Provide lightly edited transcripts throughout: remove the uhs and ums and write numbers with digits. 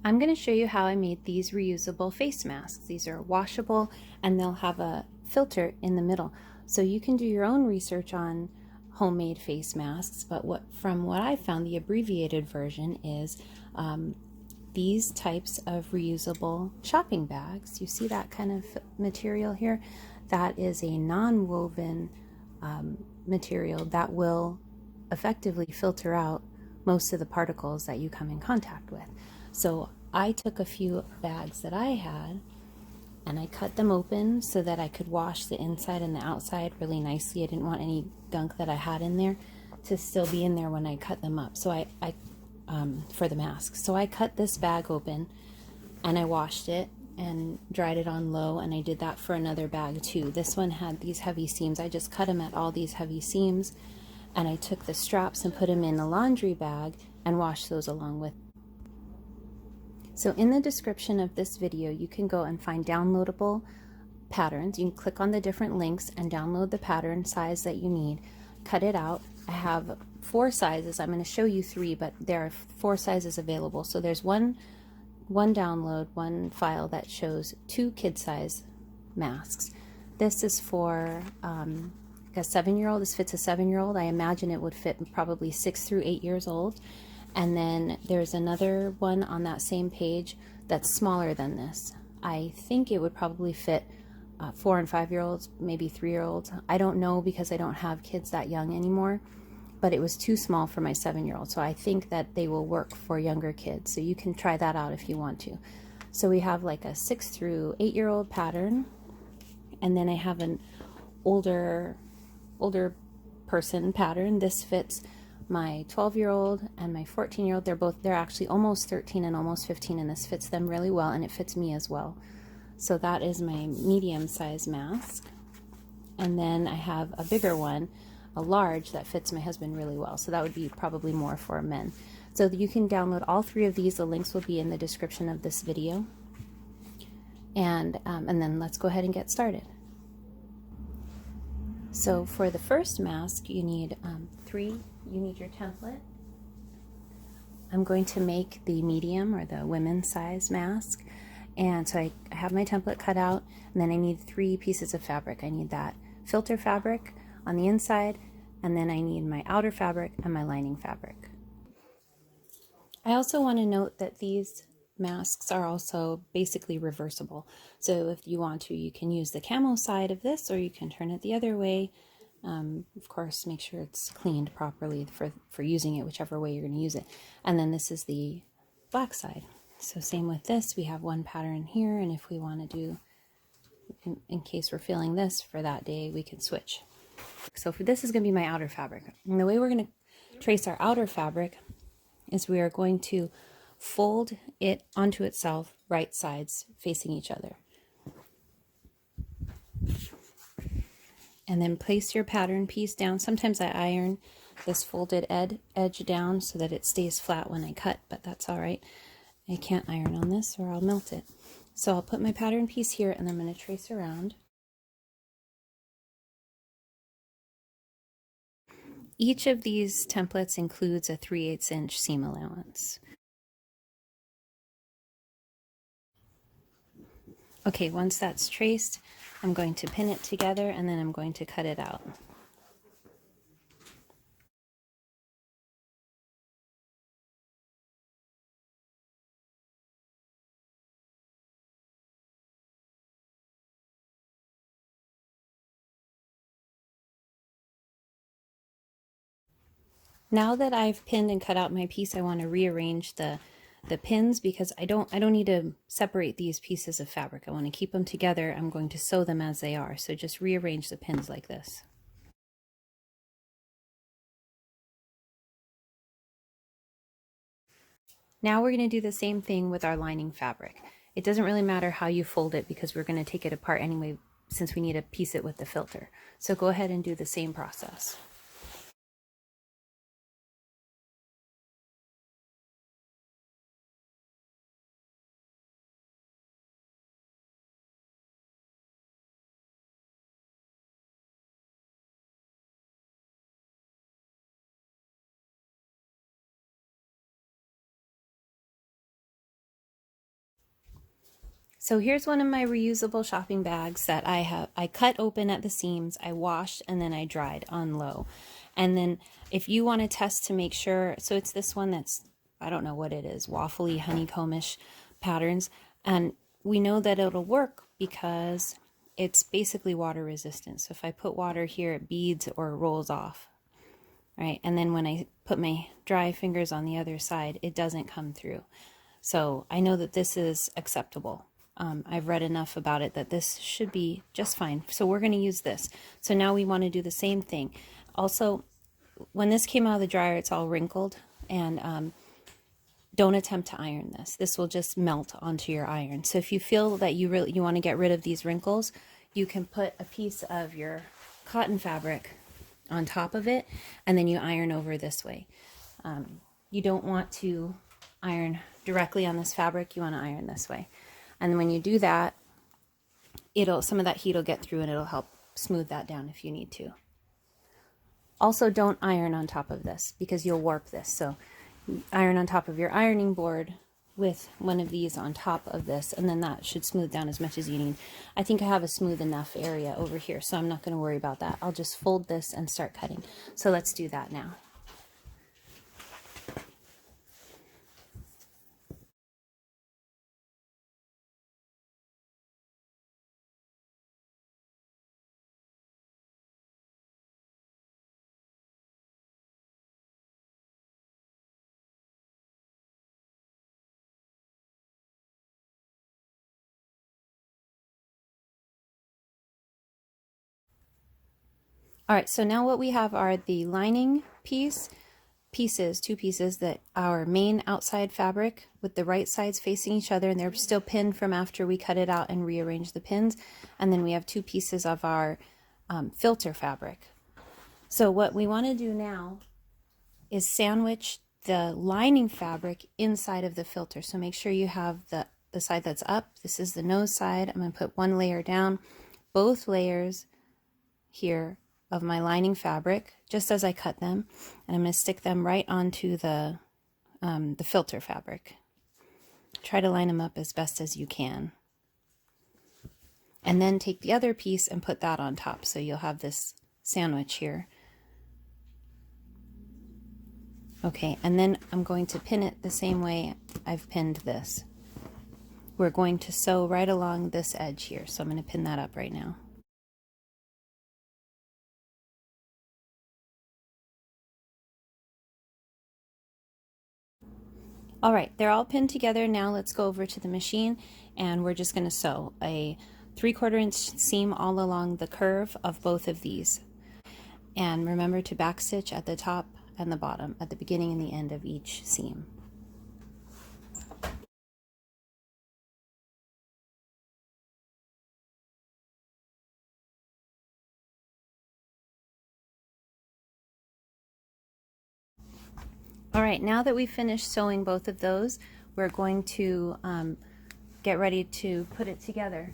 I'm going to show you how I made these reusable face masks. These are washable and they'll have a filter in the middle. So you can do your own research on homemade face masks, but from what I found, the abbreviated version is these types of reusable shopping bags. You see that kind of material here? That is a non-woven material that will effectively filter out most of the particles that you come in contact with. So I took a few bags that I had and I cut them open so that I could wash the inside and the outside really nicely. I didn't want any gunk that I had in there to still be in there when I cut them up. So I for the mask. So I cut this bag open and I washed it and dried it on low, and I did that for another bag too. This one had these heavy seams. I just cut them at all these heavy seams, and I took the straps and put them in a laundry bag and washed those along with. So in the description of this video, you can go and find downloadable patterns. You can click on the different links and download the pattern size that you need, cut it out. I have 4 sizes. I'm going to show you 3, but there are 4 sizes available. So there's one download, one file that shows 2 kid size masks. This is for a 7-year-old. This fits a 7-year-old. I imagine it would fit probably 6 through 8 years old. And then there's another one on that same page that's smaller than this. I think it would probably fit 4 and 5-year-olds, maybe 3-year-olds. I don't know because I don't have kids that young anymore, but it was too small for my 7-year-old. So I think that they will work for younger kids. So you can try that out if you want to. So we have like a 6 through 8-year-old pattern. And then I have an older person pattern. This fits my 12-year-old and my 14-year-old. They're actually almost 13 and almost 15, and this fits them really well, and it fits me as well. So that is my medium size mask. And then I have a bigger one, a large, that fits my husband really well. So that would be probably more for men. So you can download all 3 of these. The links will be in the description of this video. And then let's go ahead and get started. So for the first mask, you need you need your template. I'm going to make the medium or the women's size mask. And so I have my template cut out, and then I need 3 pieces of fabric. I need that filter fabric on the inside, and then I need my outer fabric and my lining fabric. I also want to note that these masks are also basically reversible. So if you want to, you can use the camo side of this, or you can turn it the other way. Of course, make sure it's cleaned properly for using it, whichever way you're going to use it. And then this is the black side. So same with this, we have one pattern here, and if we want to do, in case we're feeling this for that day, we can switch. So for this is going to be my outer fabric. And the way we're going to trace our outer fabric is we are going to fold it onto itself, right sides facing each other. And then place your pattern piece down. Sometimes I iron this folded edge down so that it stays flat when I cut, but that's all right. I can't iron on this or I'll melt it. So I'll put my pattern piece here, and I'm going to trace around. Each of these templates includes a 3/8 inch seam allowance. Okay, once that's traced, I'm going to pin it together, and then I'm going to cut it out. Now that I've pinned and cut out my piece, I want to rearrange the pins because I don't need to separate these pieces of fabric. I want to keep them together. I'm going to sew them as they are. So just rearrange the pins like this. Now we're going to do the same thing with our lining fabric. It doesn't really matter how you fold it because we're going to take it apart anyway since we need to piece it with the filter. So go ahead and do the same process. So here's one of my reusable shopping bags that I cut open at the seams, I washed, and then I dried on low. And then if you want to test to make sure, so it's this one that's, I don't know what it is, waffly, honeycombish patterns. And we know that it'll work because it's basically water resistant. So if I put water here, it beads or rolls off, right? And then when I put my dry fingers on the other side, it doesn't come through. So I know that this is acceptable. I've read enough about it that this should be just fine. So we're going to use this. So now we want to do the same thing. Also, when this came out of the dryer, it's all wrinkled, and don't attempt to iron this. This will just melt onto your iron. So if you feel that you want to get rid of these wrinkles, you can put a piece of your cotton fabric on top of it, and then you iron over this way. You don't want to iron directly on this fabric. You want to iron this way. And when you do that, some of that heat will get through and it'll help smooth that down if you need to. Also, don't iron on top of this because you'll warp this. So iron on top of your ironing board with one of these on top of this, and then that should smooth down as much as you need. I think I have a smooth enough area over here, so I'm not going to worry about that. I'll just fold this and start cutting. So let's do that now. All right, so now what we have are the lining pieces, two pieces that our main outside fabric with the right sides facing each other, and they're still pinned from after we cut it out and rearrange the pins. And then we have two pieces of our filter fabric. So what we want to do now is sandwich the lining fabric inside of the filter. So make sure you have the side that's up. This is the nose side. I'm going to put one layer down, both layers here of my lining fabric, just as I cut them, and I'm going to stick them right onto the filter fabric. Try to line them up as best as you can. And then take the other piece and put that on top, so you'll have this sandwich here. Okay, and then I'm going to pin it the same way I've pinned this. We're going to sew right along this edge here, so I'm going to pin that up right now. All right, they're all pinned together. Now let's go over to the machine, and we're just going to sew a 3/4 inch seam all along the curve of both of these. And remember to backstitch at the top and the bottom, at the beginning and the end of each seam. All right, now that we've finished sewing both of those, we're going to get ready to put it together.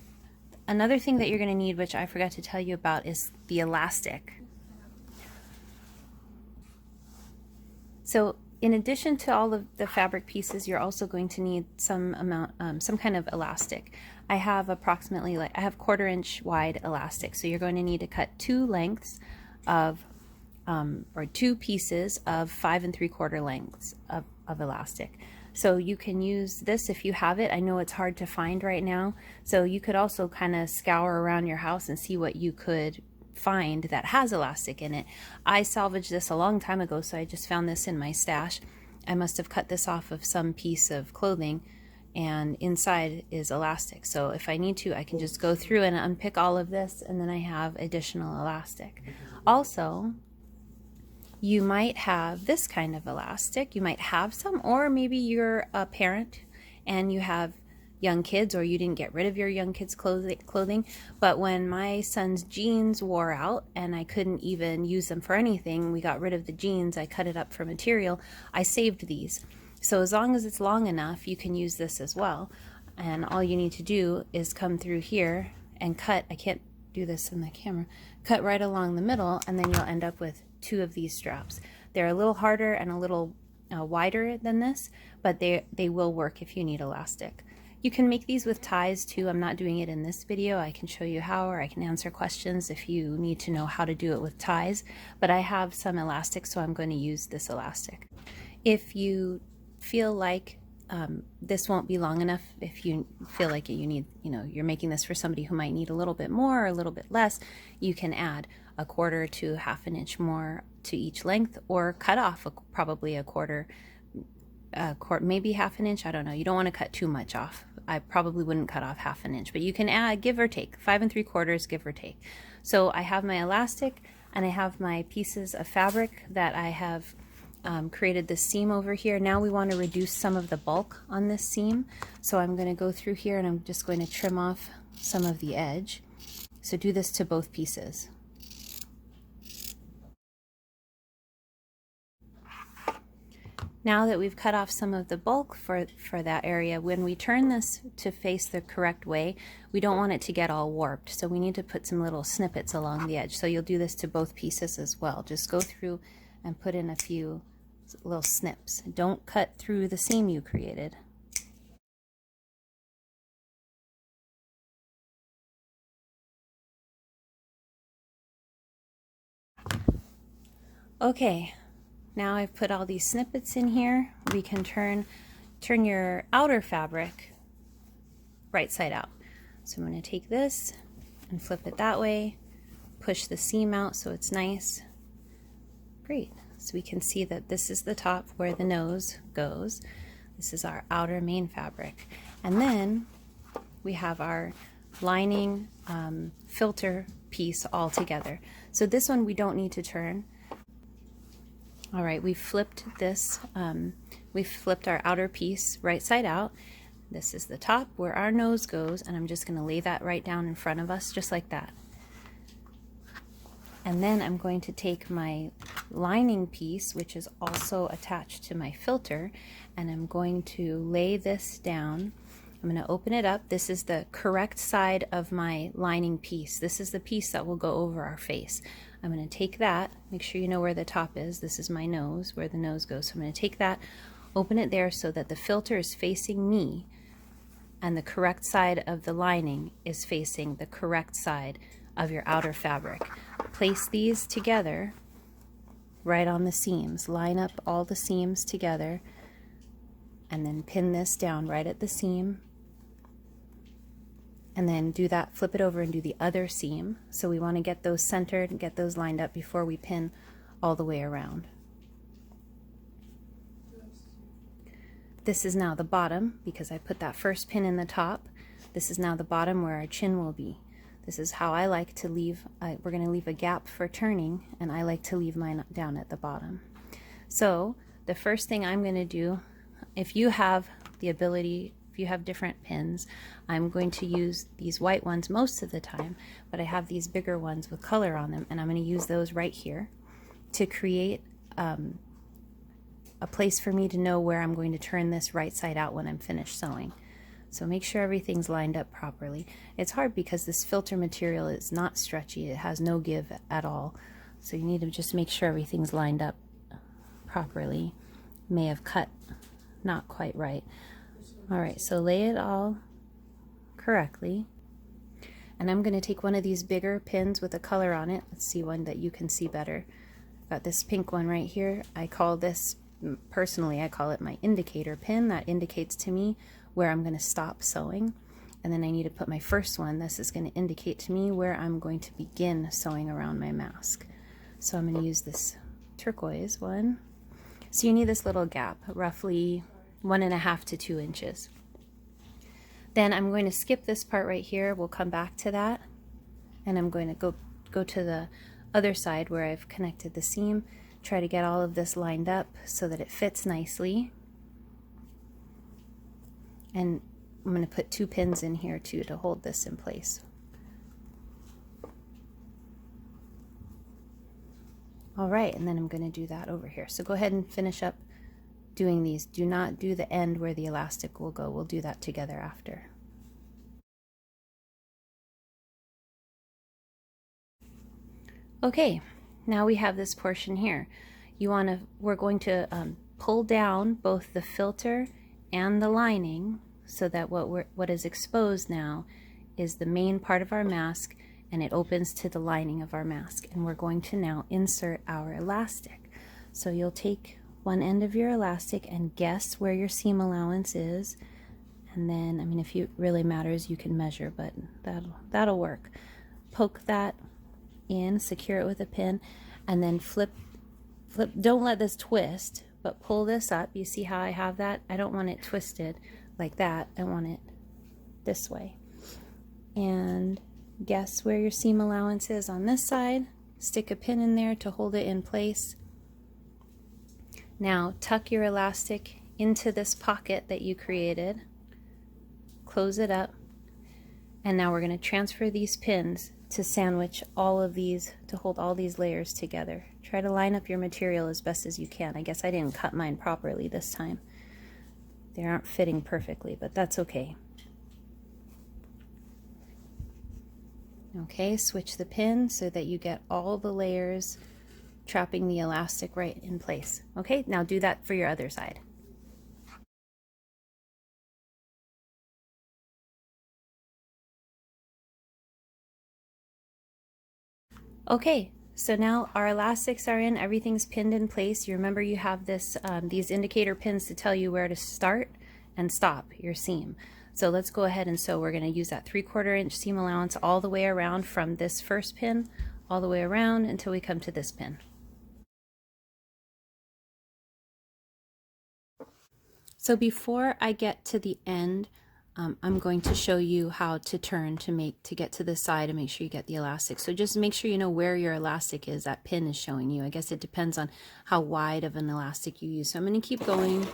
Another thing that you're going to need, which I forgot to tell you about, is the elastic. So in addition to all of the fabric pieces, you're also going to need some kind of elastic. I have approximately, I have 1/4 inch wide elastic. So you're going to need to cut two lengths of or two pieces of 5 3/4 lengths of elastic. So you can use this if you have it. I know it's hard to find right now, so you could also kind of scour around your house and see what you could find that has elastic in it. I salvaged this a long time ago, so I just found this in my stash. I must have cut this off of some piece of clothing, and inside is elastic. So if I need to, I can just go through and unpick all of this, and then I have additional elastic. Also, you might have this kind of elastic. You might have some, or maybe you're a parent and you have young kids, or you didn't get rid of your young kids' clothing. But when my son's jeans wore out and I couldn't even use them for anything, we got rid of the jeans, I cut it up for material, I saved these. So as long as it's long enough, you can use this as well. And all you need to do is come through here and cut. I can't do this in the camera. Cut right along the middle, and then you'll end up with two of these straps. They're a little harder and a little wider than this, but they will work if you need elastic. You can make these with ties too. I'm not doing it in this video. I can show you how, or I can answer questions if you need to know how to do it with ties. But I have some elastic, so I'm going to use this elastic. If you feel like this won't be long enough, if you feel like you need, you're making this for somebody who might need a little bit more or a little bit less, you can add a quarter to half an inch more to each length, or cut off probably a quarter, maybe half an inch. I don't know. You don't want to cut too much off. I probably wouldn't cut off half an inch, but you can add, give or take, 5 3/4, give or take. So I have my elastic and I have my pieces of fabric that I have created this seam over here. Now we want to reduce some of the bulk on this seam. So I'm going to go through here and I'm just going to trim off some of the edge. So do this to both pieces. Now that we've cut off some of the bulk for that area, when we turn this to face the correct way, we don't want it to get all warped. So we need to put some little snippets along the edge. So you'll do this to both pieces as well. Just go through and put in a few little snips. Don't cut through the seam you created. Okay. Now I've put all these snippets in here. We can turn your outer fabric right side out. So I'm going to take this and flip it that way, push the seam out so it's nice. Great. So we can see that this is the top where the nose goes. This is our outer main fabric. And then we have our lining filter piece all together. So this one we don't need to turn. All right, we've flipped this, we've flipped our outer piece right side out. This is the top where our nose goes, and I'm just going to lay that right down in front of us, just like that. And then I'm going to take my lining piece, which is also attached to my filter, and I'm going to lay this down. I'm going to open it up. This is the correct side of my lining piece. This is the piece that will go over our face. I'm going to take that, make sure you know where the top is. This is my nose, where the nose goes. So I'm going to take that, open it there so that the filter is facing me, and the correct side of the lining is facing the correct side of your outer fabric. Place these together right on the seams. Line up all the seams together, and then pin this down right at the seam. And then do that, flip it over and do the other seam. So we want to get those centered and get those lined up before we pin all the way around. This is now the bottom because I put that first pin in the top. This is now the bottom where our chin will be. This is how I like to leave, we're going to leave a gap for turning, and I like to leave mine down at the bottom. So the first thing I'm going to do, if you have the ability, if you have different pins, I'm going to use these white ones most of the time, but I have these bigger ones with color on them, and I'm going to use those right here to create a place for me to know where I'm going to turn this right side out when I'm finished sewing. So make sure everything's lined up properly. It's hard because this filter material is not stretchy. It has no give at all. So you need to just make sure everything's lined up properly. May have cut not quite right. All right, so lay it all correctly. And I'm going to take one of these bigger pins with a color on it. Let's see one that you can see better. I've got this pink one right here. I call this, personally, I call it my indicator pin. That indicates to me where I'm going to stop sewing. And then I need to put my first one. This is going to indicate to me where I'm going to begin sewing around my mask. So I'm going to use this turquoise one. So you need this little gap, roughly 1.5 to 2 inches. Then I'm going to skip this part right here. We'll come back to that. And I'm going to go to the other side where I've connected the seam. Try to get all of this lined up so that it fits nicely. And I'm going to put 2 pins in here too to hold this in place. All right, and then I'm going to do that over here. So go ahead and finish up doing these. Do not do the end where the elastic will go. We'll do that together after. Okay, now we have this portion here. We're going to pull down both the filter and the lining so that what is exposed now is the main part of our mask, and it opens to the lining of our mask. And we're going to now insert our elastic. So you'll take one end of your elastic and guess where your seam allowance is. And then, I mean, if it really matters, you can measure, but that'll work. Poke that in, secure it with a pin, and then flip. Don't let this twist, but pull this up. You see how I have that? I don't want it twisted like that. I want it this way. And guess where your seam allowance is on this side. Stick a pin in there to hold it in place. Now tuck your elastic into this pocket that you created. Close it up. And now we're going to transfer these pins to sandwich all of these, to hold all these layers together. Try to line up your material as best as you can. I guess I didn't cut mine properly this time. They aren't fitting perfectly, but that's okay. Okay, switch the pin so that you get all the layers trapping the elastic right in place. Okay, now do that for your other side. Okay, so now our elastics are in, everything's pinned in place. You remember you have this these indicator pins to tell you where to start and stop your seam. So let's go ahead and sew. We're going to use that 3/4 inch seam allowance all the way around from this first pin all the way around until we come to this pin. So before I get to the end, I'm going to show you how to turn to get to the side and make sure you get the elastic. So just make sure you know where your elastic is. That pin is showing you. I guess it depends on how wide of an elastic you use. So I'm going to keep going,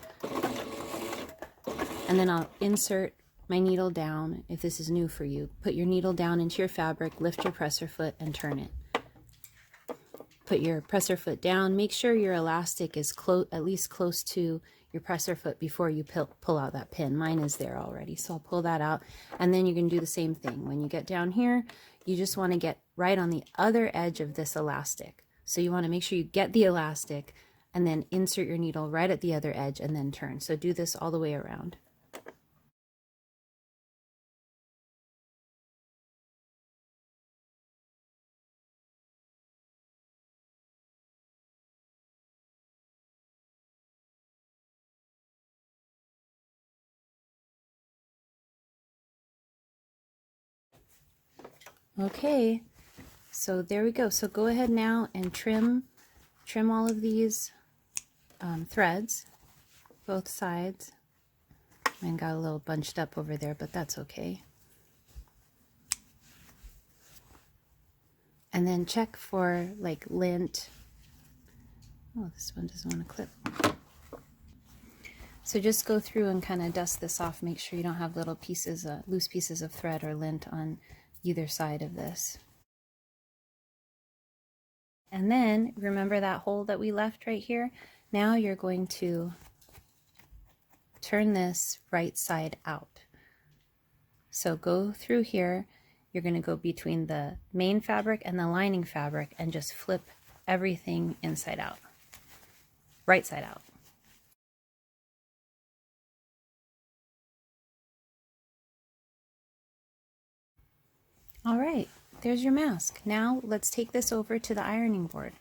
and then I'll insert my needle down. If this is new for you, put your needle down into your fabric, lift your presser foot, and turn it. Put your presser foot down. Make sure your elastic is at least close to your presser foot before you pull out that pin. Mine is there already, so I'll pull that out. And then you can do the same thing. When you get down here, you just want to get right on the other edge of this elastic. So you want to make sure you get the elastic and then insert your needle right at the other edge and then turn. So do this all the way around. Okay, so there we go. So go ahead now and trim all of these threads, both sides. Mine got a little bunched up over there, but that's okay. And then check for like lint. Oh, this one doesn't want to clip. So just go through and kind of dust this off. Make sure you don't have little pieces, loose pieces of thread or lint on either side of this. And then remember that hole that we left right here? Now you're going to turn this right side out. So go through here. You're going to go between the main fabric and the lining fabric and just flip everything inside out, right side out. All right, there's your mask. Now let's take this over to the ironing board.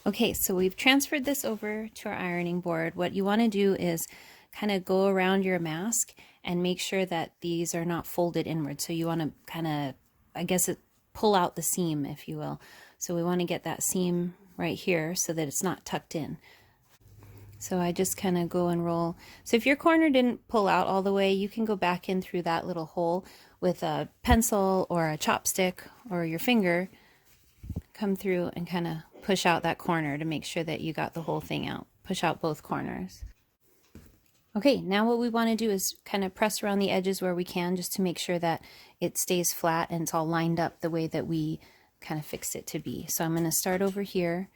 Okay, so we've transferred this over to our ironing board. What you want to do is kind of go around your mask and make sure that these are not folded inward. So you want to kind of, I guess, pull out the seam, if you will. So we want to get that seam right here so that it's not tucked in. So I just kind of go and roll. So if your corner didn't pull out all the way, you can go back in through that little hole with a pencil or a chopstick or your finger. Come through and kind of push out that corner to make sure that you got the whole thing out. Push out both corners. Okay, now what we want to do is kind of press around the edges where we can, just to make sure that it stays flat and it's all lined up the way that we kind of fixed it to be. So I'm going to start over here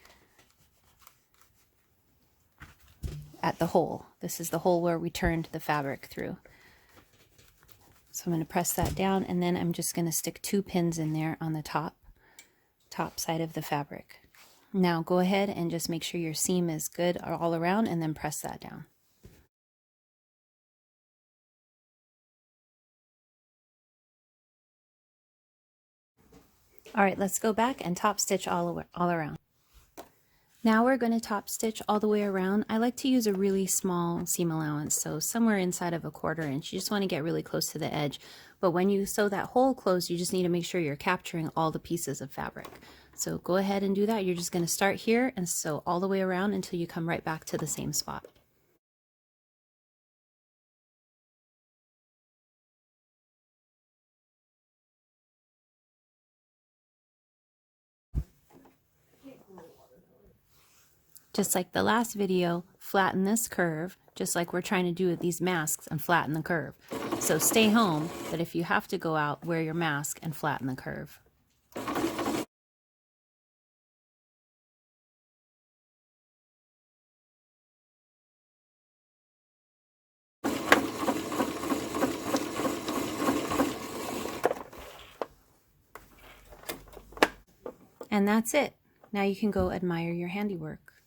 at the hole. This is the hole where we turned the fabric through. So I'm going to press that down, and then I'm just going to stick 2 pins in there on the top side of the fabric. Now go ahead and just make sure your seam is good all around, and then press that down. All right, let's go back and top stitch all around. Now we're going to top stitch all the way around. I like to use a really small seam allowance, so somewhere inside of a 1/4 inch. You just want to get really close to the edge. But when you sew that hole closed, you just need to make sure you're capturing all the pieces of fabric. So go ahead and do that. You're just going to start here and sew all the way around until you come right back to the same spot. Just like the last video, flatten this curve, just like we're trying to do with these masks, and flatten the curve. So stay home, but if you have to go out, wear your mask and flatten the curve. And that's it. Now you can go admire your handiwork.